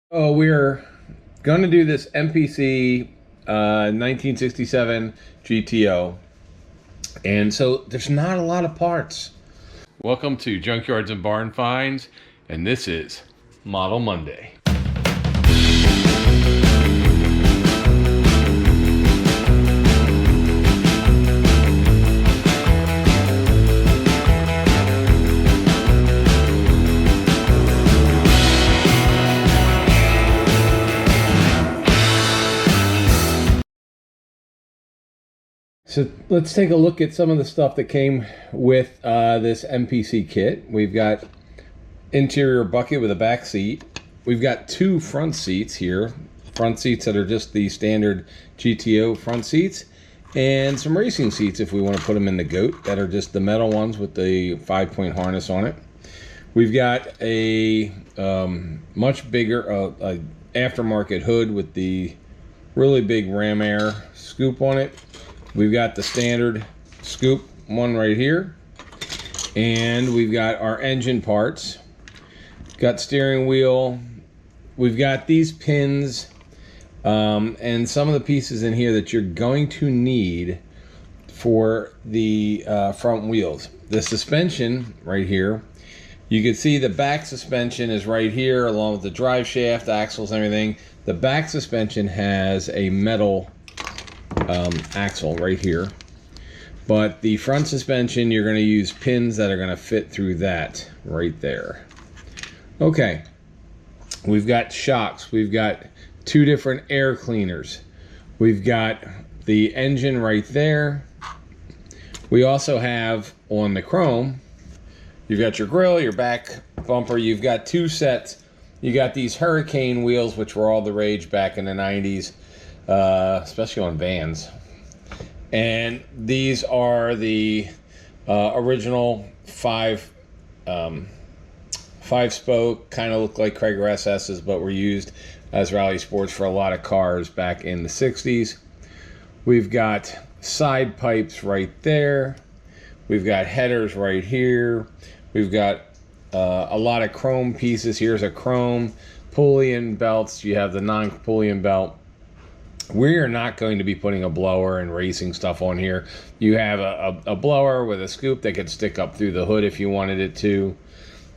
Oh, we're going to do this MPC 1967 GTO. And so there's not a lot of parts. Welcome to Junkyards and Barn Finds, and this is Model Monday. So let's take a look at some of the stuff that came with this MPC kit. We've got interior bucket with a back seat. We've got two front seats here. Front seats that are just the standard GTO front seats. And some racing seats if we want to put them in the GOAT that are just the metal ones with the 5-point harness on it. We've got a much bigger aftermarket hood with the really big ram air scoop on it. We've got the standard scoop one right here, and we've got our engine parts. Got steering wheel. We've got these pins and some of the pieces in here that you're going to need for the front wheels. The suspension right here, you can see the back suspension is right here along with the drive shaft, axles, and everything. The back suspension has a metal axle right here, but the front suspension, you're going to use pins that are going to fit through that right there. Okay, we've got shocks. We've got two different air cleaners. We've got the engine right there. We also have on the chrome, you've got your grill, your back bumper. You've got two sets. You got these Hurricane wheels, which were all the rage back in the 90s. Especially on vans. And these are the original five spoke, kind of look like Cragar SS's, but were used as rally sports for a lot of cars back in the 60s. We've got side pipes right there. We've got headers right here. We've got a lot of chrome pieces. Here's a chrome pulley and belts. You have the non-pulley belt. We are not going to be putting a blower and racing stuff on here. You have a blower with a scoop that could stick up through the hood if you wanted it to.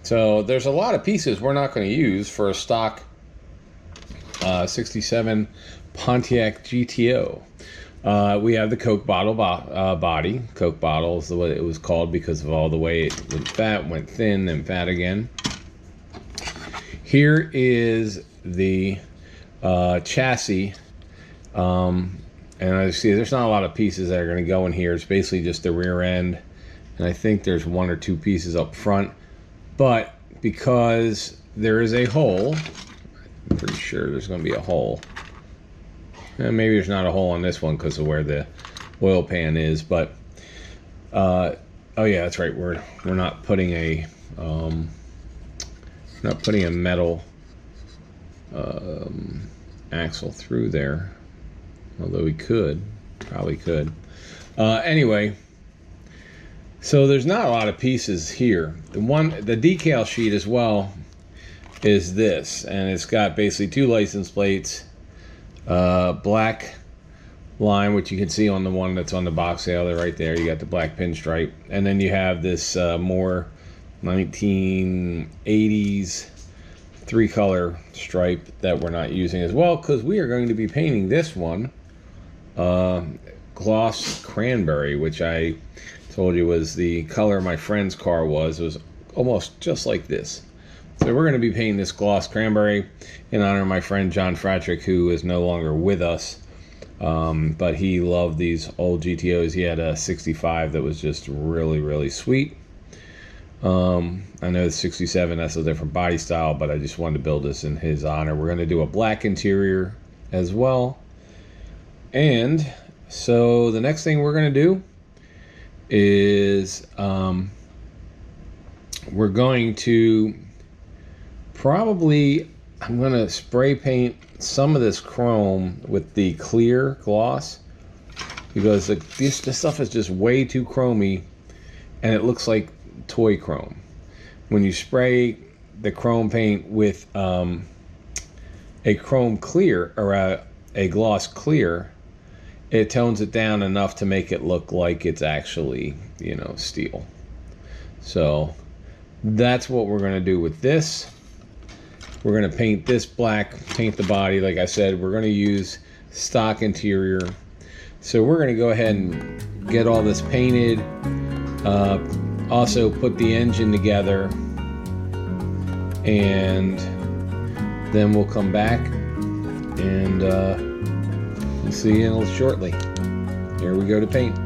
So there's a lot of pieces we're not going to use for a stock 67 Pontiac GTO. We have the Coke bottle body. Coke bottle is what it was called because of all the way it went fat, went thin, and fat again. Here is the chassis. And as you see, there's not a lot of pieces that are going to go in here. It's basically just the rear end, and I think there's one or two pieces up front, but because there is a hole, I'm pretty sure there's going to be a hole, and maybe there's not a hole on this one because of where the oil pan is, but oh yeah, that's right, we're not putting a metal axle through there. Although we could, probably could. Anyway, so there's not a lot of pieces here. The decal sheet as well is this, and it's got basically two license plates, black line, which you can see on the one that's on the box trailer right there. You got the black pinstripe, and then you have this more 1980s three-color stripe that we're not using as well because we are going to be painting this one gloss cranberry, which I told you was the color my friend's car was. It was almost just like this. So we're going to be painting this gloss cranberry in honor of my friend John Fratrick, who is no longer with us, but he loved these old GTOs. He had a 65 that was just really, really sweet. I know the 67, that's a different body style, but I just wanted to build this in his honor. We're going to do a black interior as well. And so the next thing we're going to do is we're going to probably, I'm going to spray paint some of this chrome with the clear gloss because this stuff is just way too chromy and it looks like toy chrome. When you spray the chrome paint with a chrome clear or a gloss clear, it tones it down enough to make it look like it's actually, you know, steel. So that's what we're going to do with this. We're going to paint this black, paint the body. Like I said, we're going to use stock interior. So we're going to go ahead and get all this painted. Also put the engine together. And then we'll come back and we'll see you shortly. Here we go to paint.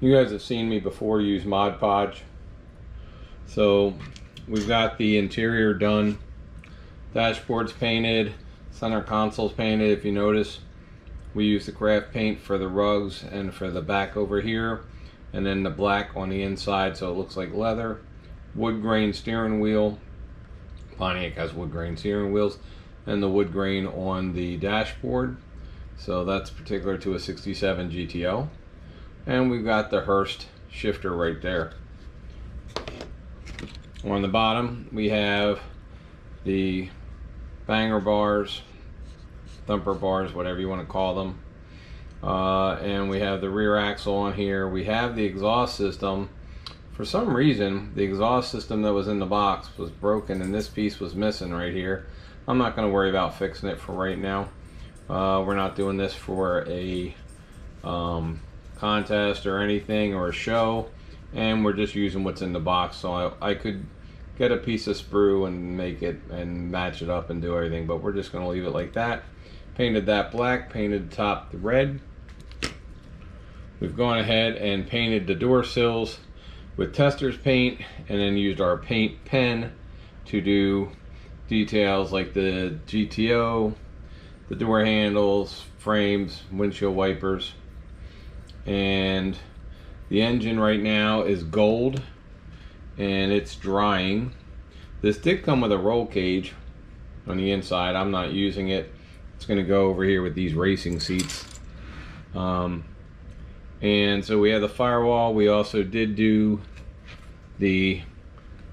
You guys have seen me before use Mod Podge. So we've got the interior done. Dashboard's painted. Center console's painted. If you notice, we use the craft paint for the rugs and for the back over here. And then the black on the inside so it looks like leather. Wood grain steering wheel. Pontiac has wood grain steering wheels. And the wood grain on the dashboard. So that's particular to a 67 GTO. And we've got the Hurst shifter right there. On the bottom we have the banger bars, thumper bars, whatever you want to call them. And we have the rear axle on here. We have the exhaust system. For some reason, the exhaust system that was in the box was broken and this piece was missing right here. I'm not going to worry about fixing it for right now. We're not doing this for a contest or anything or a show, and we're just using what's in the box. So I could get a piece of sprue and make it and match it up and do everything, but we're just going to leave it like that. Painted that black, painted the top the red. We've gone ahead and painted the door sills with tester's paint, and then used our paint pen to do details like the GTO, the door handles, frames, windshield wipers. And the engine right now is gold and it's drying. This did come with a roll cage on the inside. I'm not using it. It's going to go over here with these racing seats. And so we have the firewall. We also did do the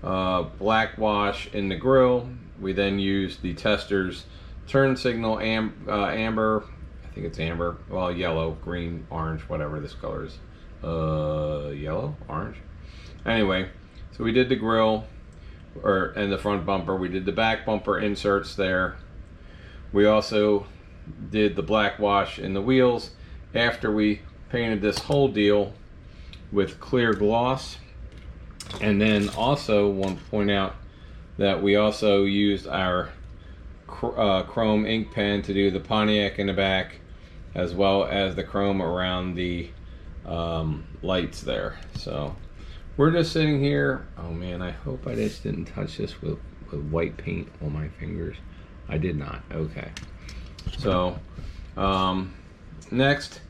black wash in the grill. We then used the tester's turn signal amber. I think it's amber. Well, yellow, green, orange, whatever this color is. Yellow, orange. Anyway, so we did the grill and the front bumper. We did the back bumper inserts there. We also did the black wash in the wheels after we painted this whole deal with clear gloss. And then also want to point out that we also used our chrome ink pen to do the Pontiac in the back, as well as the chrome around the lights there. So we're just sitting here. Oh man, I hope I just didn't touch this with white paint on my fingers. I did not. Okay. So next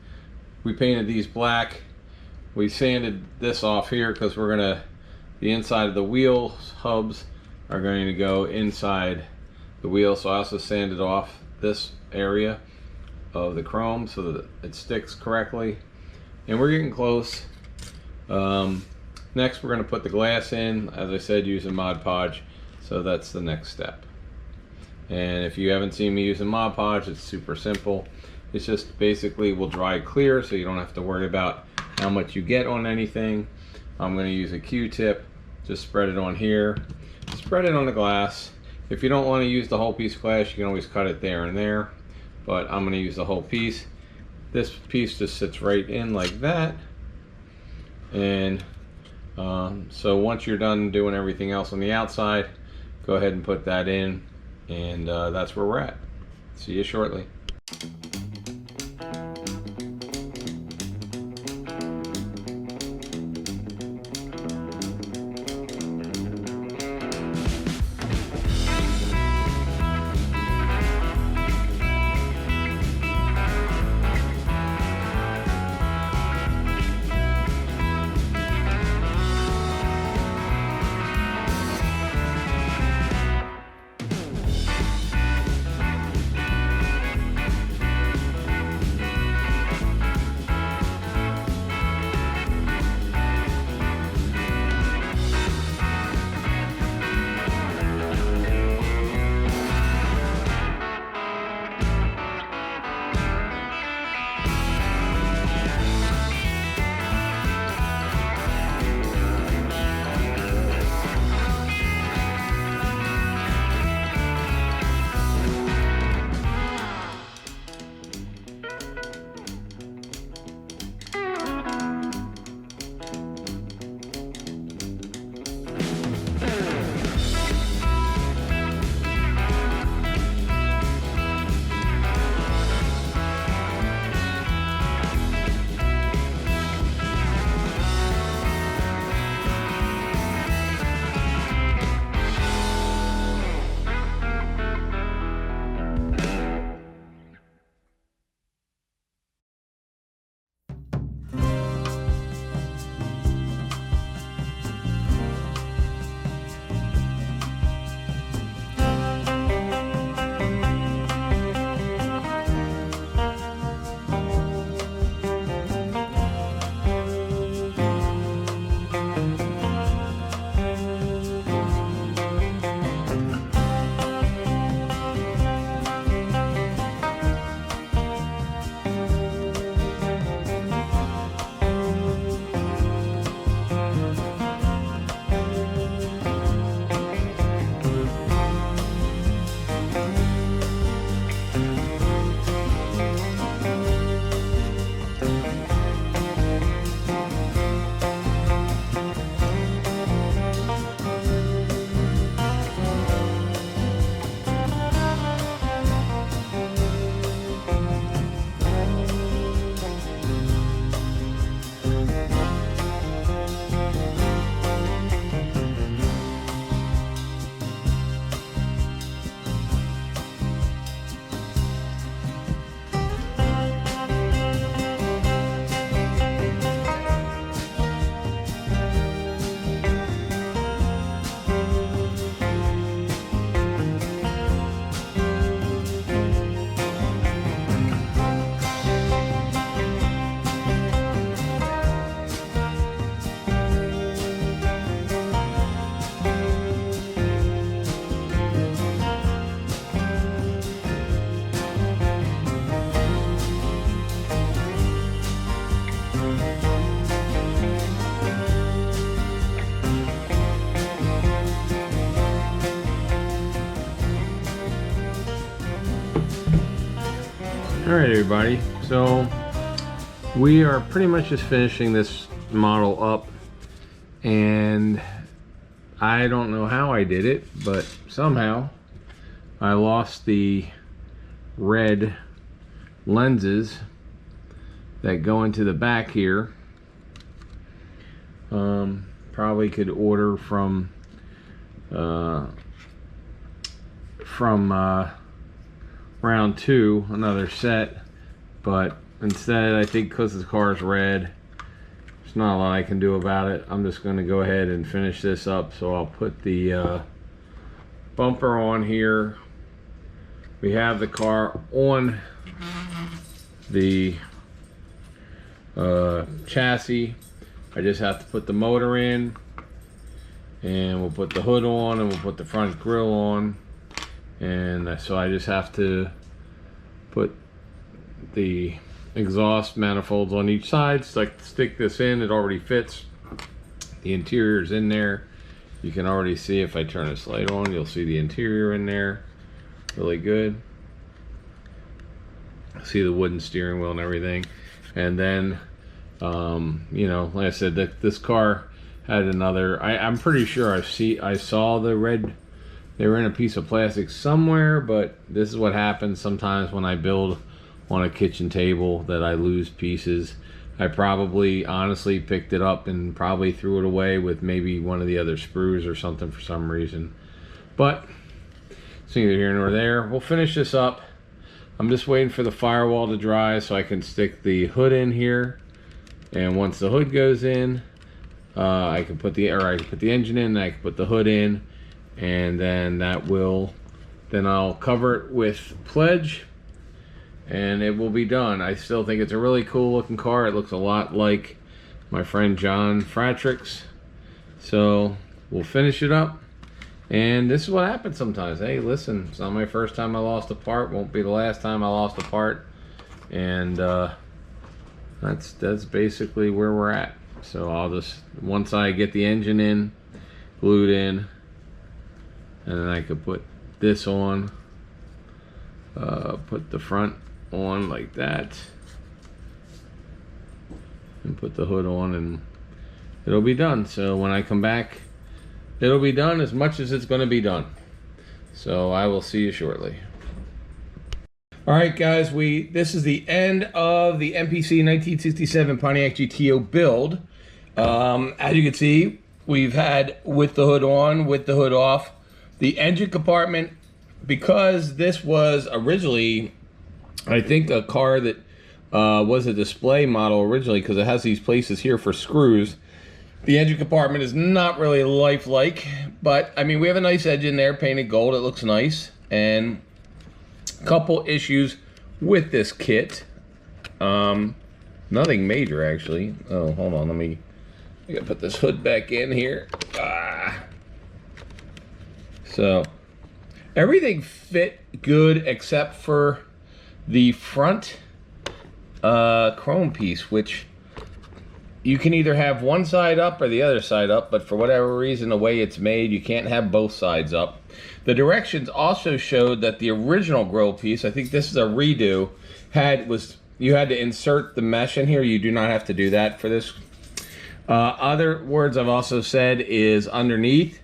we painted these black. We sanded this off here because we're gonna, the inside of the wheel hubs are going to go inside the wheel. So I also sanded off this area of the chrome so that it sticks correctly. And we're getting close. Next we're going to put the glass in, as I said, using Mod Podge. So that's the next step. And if you haven't seen me using Mod Podge, it's super simple. It's just basically will dry clear, so you don't have to worry about how much you get on anything. I'm going to use a Q-tip, just spread it on here, spread it on the glass. If you don't want to use the whole piece of glass, you can always cut it there and there, but I'm going to use the whole piece. This piece just sits right in like that. And so once you're done doing everything else on the outside, go ahead and put that in, and that's where we're at. See you shortly. Alright everybody, so we are pretty much just finishing this model up, and I don't know how I did it, but somehow I lost the red lenses that go into the back here. Probably could order from round 2 another set, but instead I think because the car is red, there's not a lot I can do about it. I'm just going to go ahead and finish this up. So I'll put the bumper on here. We have the car on the chassis. I just have to put the motor in, and we'll put the hood on, and we'll put the front grille on. And so I just have to put the exhaust manifolds on each side. So I can stick this in, it already fits. The interior is in there. You can already see, if I turn this light on, you'll see the interior in there. Really good. See the wooden steering wheel and everything. And then, you know, like I said, this car had another, I'm pretty sure I saw the red. They were in a piece of plastic somewhere, but this is what happens sometimes when I build on a kitchen table, that I lose pieces. I probably honestly picked it up and probably threw it away with maybe one of the other sprues or something for some reason. But it's neither here nor there. We'll finish this up. I'm just waiting for the firewall to dry so I can stick the hood in here. And once the hood goes in, I can put the engine in, and I can put the hood in. And then then I'll cover it with pledge, and it will be done. I still think it's a really cool looking car. It looks a lot like my friend John Fratrick's. So we'll finish it up, and this is what happens sometimes. Hey, listen, it's not my first time I lost a part, won't be the last time I lost a part, and that's basically where we're at. So I'll just, once I get the engine in, glued in, and then I could put this on, put the front on like that, and put the hood on, and it'll be done. So when I come back, it'll be done as much as it's going to be done. So I will see you shortly. Alright guys, this is the end of the MPC 1967 Pontiac GTO build. As you can see, we've had with the hood on, with the hood off. The engine compartment, because this was originally, I think, a car that was a display model originally, because it has these places here for screws. The engine compartment is not really lifelike, but I mean, we have a nice engine there, painted gold. It looks nice. And a couple issues with this kit. Nothing major, actually. Oh, hold on, I gotta put this hood back in here. So everything fit good except for the front chrome piece, which you can either have one side up or the other side up, but for whatever reason, the way it's made, you can't have both sides up. The directions also showed that the original grill piece, I think this is a redo, you had to insert the mesh in here. You do not have to do that for this. Other words I've also said is underneath,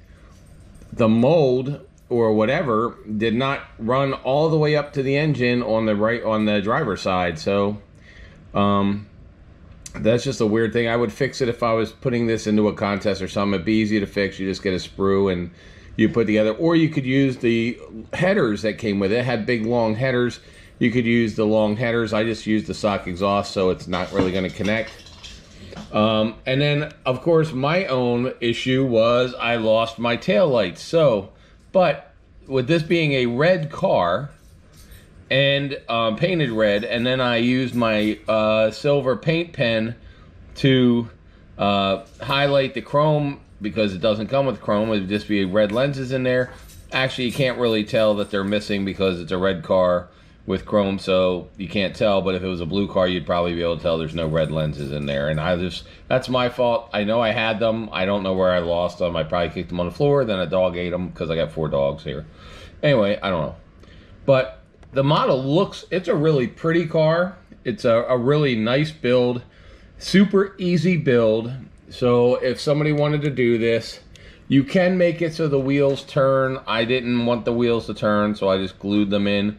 the mold or whatever did not run all the way up to the engine on the driver's side. So that's just a weird thing. I would fix it if I was putting this into a contest or something. It'd be easy to fix. You just get a sprue and you put together, or you could use the headers that came with it. It had big long headers. You could use the long headers. I just used the stock exhaust, so it's not really going to connect. And then, of course, my own issue was I lost my tail lights. So, but with this being a red car and painted red, and then I used my silver paint pen to highlight the chrome, because it doesn't come with chrome. It would just be red lenses in there. Actually, you can't really tell that they're missing because it's a red car with chrome, so you can't tell. But if it was a blue car, you'd probably be able to tell there's no red lenses in there. And that's my fault. I know I had them. I don't know where I lost them. I probably kicked them on the floor, then a dog ate them, because I got 4 dogs here. Anyway, I don't know. But The model looks, it's a really pretty car. It's a really nice build, super easy build. So if somebody wanted to do this, you can make it so the wheels turn. I didn't want the wheels to turn, so I just glued them in.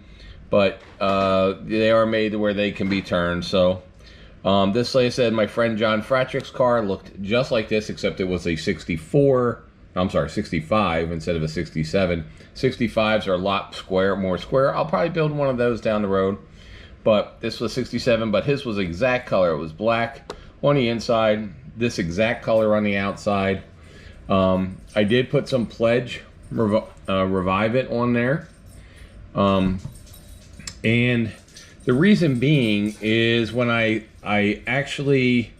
But they are made to where they can be turned. So this, like I said, my friend John Fratrick's car looked just like this, except it was a 64. I'm sorry, 65 instead of a 67. 65s are a lot more square. I'll probably build one of those down the road. But this was 67, but his was exact color. It was black on the inside, this exact color on the outside. I did put some Pledge Revive It on there. And the reason being is when I actually,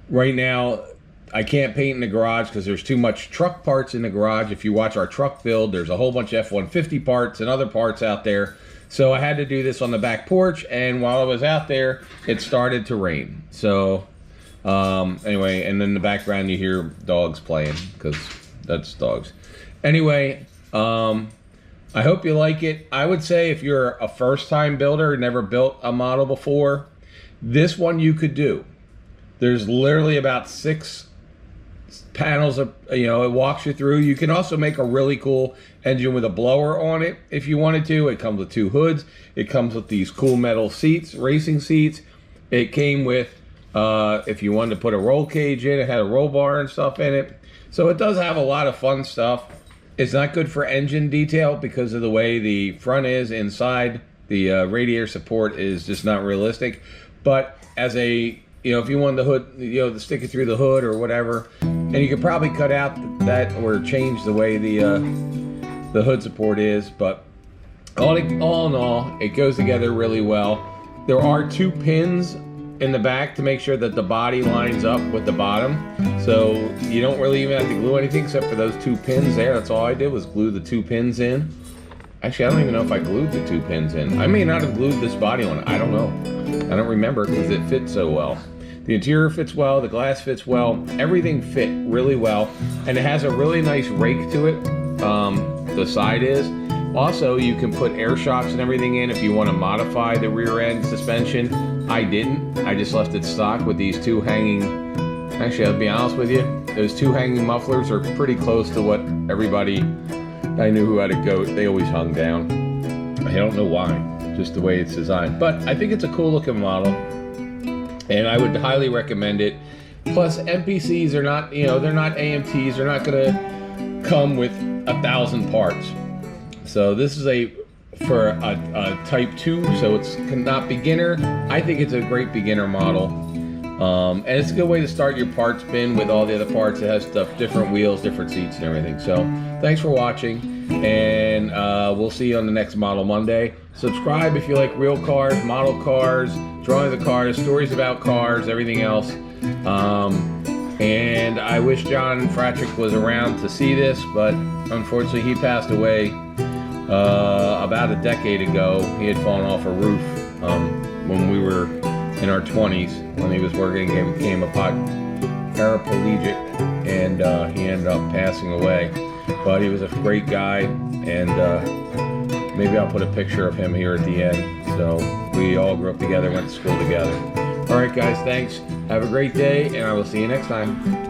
right now, I can't paint in the garage because there's too much truck parts in the garage. If you watch our truck build, there's a whole bunch of F-150 parts and other parts out there. So I had to do this on the back porch, and while I was out there, it started to rain. So anyway, and in the background you hear dogs playing because that's dogs. Anyway, I hope you like it. I would say if you're a first-time builder, never built a model before, this one you could do. There's literally about 6 panels of, it walks you through. You can also make a really cool engine with a blower on it if you wanted to. It comes with 2 hoods. It comes with these cool metal seats, racing seats. It came with, if you wanted to put a roll cage in, it had a roll bar and stuff in it. So it does have a lot of fun stuff. It's not good for engine detail because of the way the front is inside. The radiator support is just not realistic. But as a, if you wanted the hood, to stick it through the hood or whatever, and you could probably cut out that or change the way the hood support is. But all in all, it goes together really well. There are 2 pins in the back to make sure that the body lines up with the bottom. So you don't really even have to glue anything except for those 2 pins there. That's all I did was glue the 2 pins in. Actually, I don't even know if I glued the 2 pins in. I may not have glued this body on it. I don't know. I don't remember because it fits so well. The interior fits well, the glass fits well, everything fit really well, and it has a really nice rake to it, the side is. Also, you can put air shocks and everything in if you want to modify the rear end suspension. I didn't, I just left it stock with these 2 hanging, actually I'll be honest with you, those 2 hanging mufflers are pretty close to what everybody I knew who had a goat, they always hung down. I don't know why, just the way it's designed. But I think it's a cool looking model. And I would highly recommend it. Plus, MPCs are not, they're not AMTs. They're not going to come with 1,000 parts. So this is for a Type 2, so it's not beginner. I think it's a great beginner model. And it's a good way to start your parts bin with all the other parts. It has stuff, different wheels, different seats, and everything. So thanks for watching, and we'll see you on the next Model Monday. Subscribe if you like real cars, model cars, drawings of cars, stories about cars, everything else. And I wish John Fratrick was around to see this, but unfortunately he passed away about a decade ago. He had fallen off a roof when we were in our 20s, when he was working, he became a paraplegic, and he ended up passing away. But he was a great guy, and maybe I'll put a picture of him here at the end. So we all grew up together, went to school together. All right, guys, thanks. Have a great day, and I will see you next time.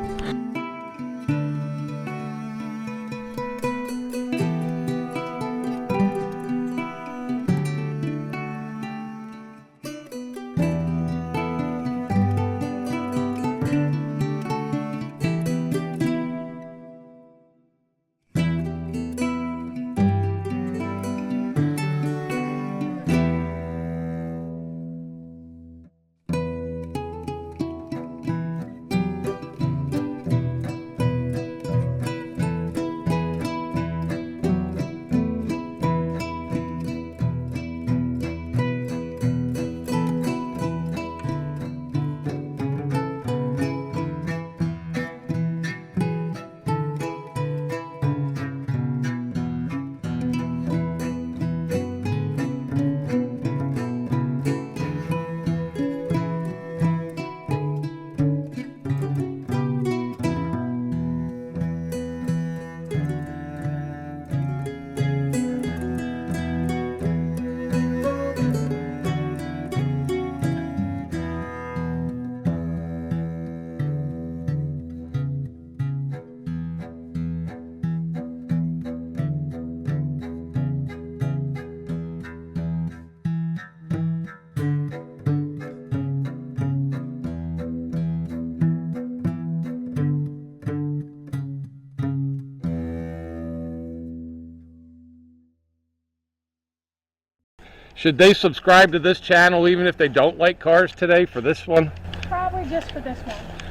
Should they subscribe to this channel even if they don't like cars today for this one? Probably just for this one.